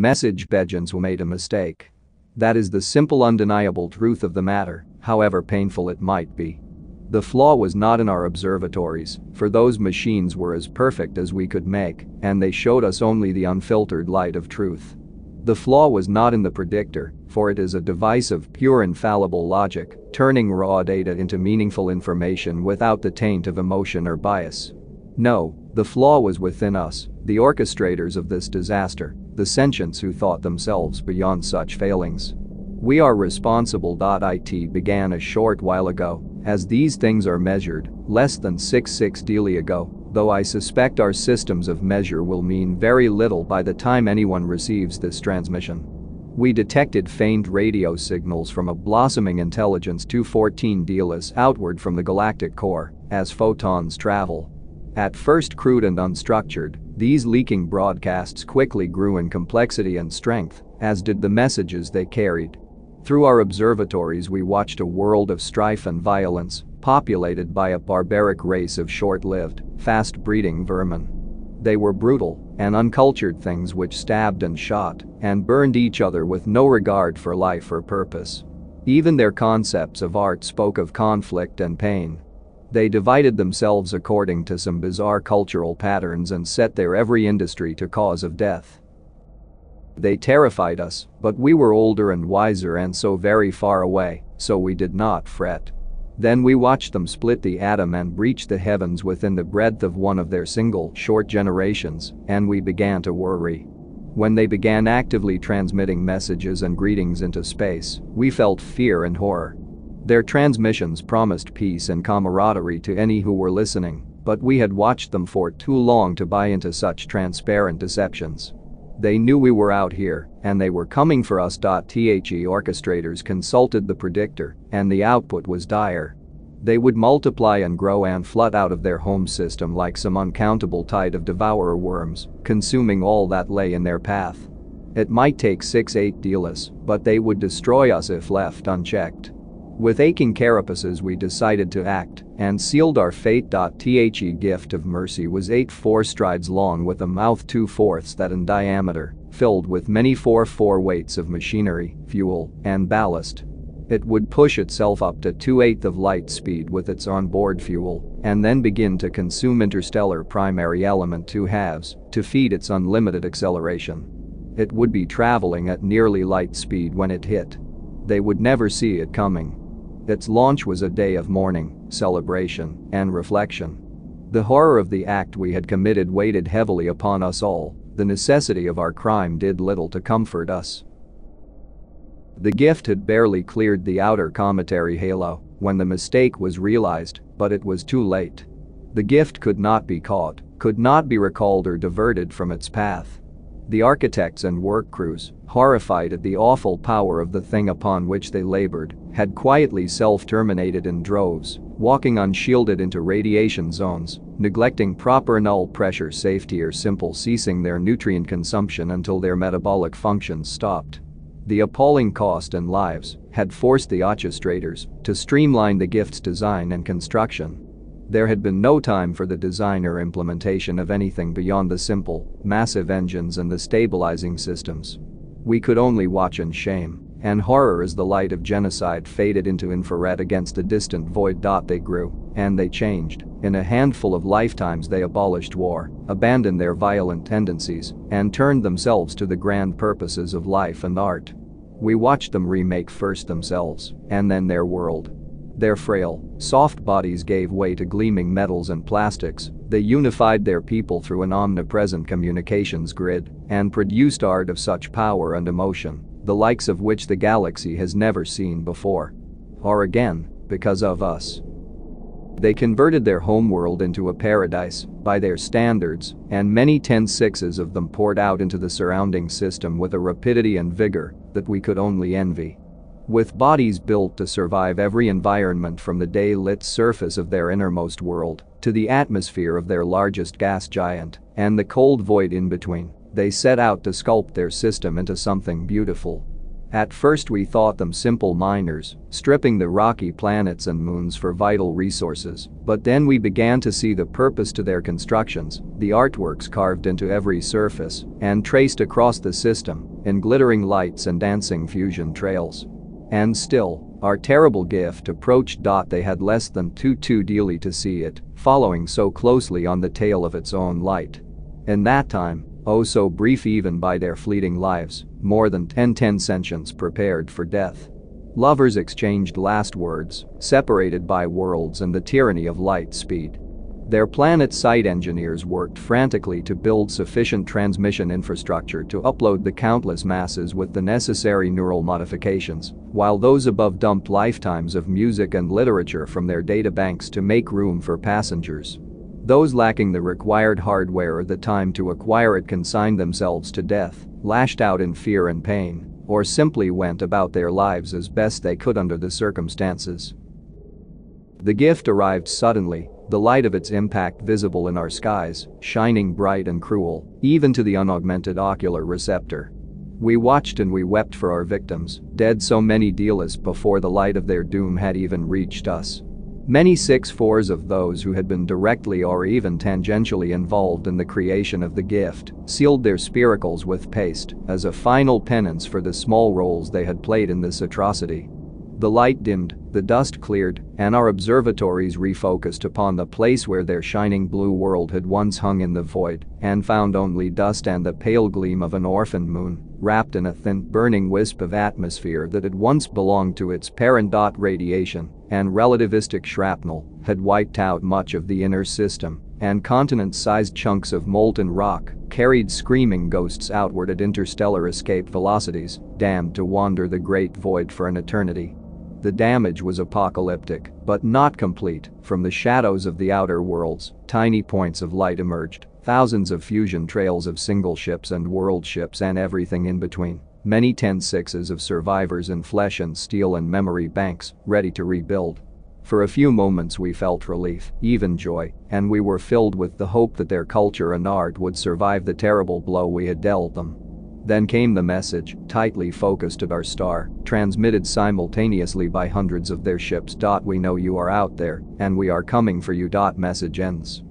message pigeons who made a mistake. That is the simple undeniable truth of the matter, however painful it might be. The flaw was not in our observatories, for those machines were as perfect as we could make, and they showed us only the unfiltered light of truth. The flaw was not in the predictor, for it is a device of pure infallible logic, turning raw data into meaningful information without the taint of emotion or bias. No, the flaw was within us, the orchestrators of this disaster, the sentients who thought themselves beyond such failings. We are responsible. It began a short while ago, as these things are measured, less than 6 daily ago, though I suspect our systems of measure will mean very little by the time anyone receives this transmission. We detected faint radio signals from a blossoming intelligence 214 Delis outward from the galactic core, as photons travel. At first crude and unstructured, these leaking broadcasts quickly grew in complexity and strength, as did the messages they carried. Through our observatories we watched a world of strife and violence, populated by a barbaric race of short-lived, fast-breeding vermin. They were brutal and uncultured things which stabbed and shot and burned each other with no regard for life or purpose. Even their concepts of art spoke of conflict and pain. They divided themselves according to some bizarre cultural patterns and set their every industry to cause of death. They terrified us, but we were older and wiser and so very far away, so we did not fret. Then we watched them split the atom and breach the heavens within the breadth of one of their single, short generations, and we began to worry. When they began actively transmitting messages and greetings into space, we felt fear and horror. Their transmissions promised peace and camaraderie to any who were listening, but we had watched them for too long to buy into such transparent deceptions. They knew we were out here, and they were coming for us. The orchestrators consulted the predictor, and the output was dire. They would multiply and grow and flood out of their home system like some uncountable tide of devourer worms, consuming all that lay in their path. It might take 6-8 Delis, but they would destroy us if left unchecked. With aching carapaces we decided to act and sealed our fate. The gift of mercy was 8 strides long with a mouth 2/4 that in diameter, filled with many 4 weights of machinery, fuel, and ballast. It would push itself up to 2/8 of light speed with its onboard fuel and then begin to consume interstellar primary element 2/2 to feed its unlimited acceleration. It would be traveling at nearly light speed when it hit. They would never see it coming. Its launch was a day of mourning, celebration, and reflection. The horror of the act we had committed weighed heavily upon us all. The necessity of our crime did little to comfort us. The gift had barely cleared the outer cometary halo when the mistake was realized, but it was too late. The gift could not be caught, could not be recalled or diverted from its path. The architects and work crews, horrified at the awful power of the thing upon which they labored, had quietly self-terminated in droves, walking unshielded into radiation zones, neglecting proper null pressure safety or simple ceasing their nutrient consumption until their metabolic functions stopped. The appalling cost in lives had forced the orchestrators to streamline the gift's design and construction. There had been no time for the design or implementation of anything beyond the simple, massive engines and the stabilizing systems. We could only watch in shame and horror as the light of genocide faded into infrared against the distant void. They grew, and they changed. In a handful of lifetimes they abolished war, abandoned their violent tendencies, and turned themselves to the grand purposes of life and art. We watched them remake first themselves, and then their world. Their frail, soft bodies gave way to gleaming metals and plastics. They unified their people through an omnipresent communications grid and produced art of such power and emotion, the likes of which the galaxy has never seen before. Or again, because of us. They converted their homeworld into a paradise by their standards, and many 10-6s of them poured out into the surrounding system with a rapidity and vigor that we could only envy. With bodies built to survive every environment from the day-lit surface of their innermost world to the atmosphere of their largest gas giant and the cold void in between, they set out to sculpt their system into something beautiful. At first we thought them simple miners, stripping the rocky planets and moons for vital resources, but then we began to see the purpose to their constructions, the artworks carved into every surface and traced across the system, in glittering lights and dancing fusion trails. And still, our terrible gift approached. They had less than too daily to see it, following so closely on the tail of its own light. In that time, oh so brief even by their fleeting lives, more than 10 sentients prepared for death. Lovers exchanged last words, separated by worlds and the tyranny of light speed. Their planet-side engineers worked frantically to build sufficient transmission infrastructure to upload the countless masses with the necessary neural modifications, while those above dumped lifetimes of music and literature from their databanks to make room for passengers. Those lacking the required hardware or the time to acquire it consigned themselves to death, lashed out in fear and pain, or simply went about their lives as best they could under the circumstances. The gift arrived suddenly, the light of its impact visible in our skies, shining bright and cruel, even to the unaugmented ocular receptor. We watched and we wept for our victims, dead so many deals before the light of their doom had even reached us. Many 6/4 of those who had been directly or even tangentially involved in the creation of the gift sealed their spiracles with paste as a final penance for the small roles they had played in this atrocity. The light dimmed, the dust cleared, and our observatories refocused upon the place where their shining blue world had once hung in the void and found only dust and the pale gleam of an orphaned moon, wrapped in a thin, burning wisp of atmosphere that had once belonged to its parent. Radiation and relativistic shrapnel had wiped out much of the inner system, and continent-sized chunks of molten rock carried screaming ghosts outward at interstellar escape velocities, damned to wander the great void for an eternity. The damage was apocalyptic, but not complete. From the shadows of the outer worlds, tiny points of light emerged, thousands of fusion trails of single ships and world ships and everything in between. Many 10-6s of survivors in flesh and steel and memory banks, ready to rebuild. For a few moments we felt relief, even joy, and we were filled with the hope that their culture and art would survive the terrible blow we had dealt them. Then came the message, tightly focused at our star, transmitted simultaneously by hundreds of their ships. We know you are out there, and we are coming for you. Message ends.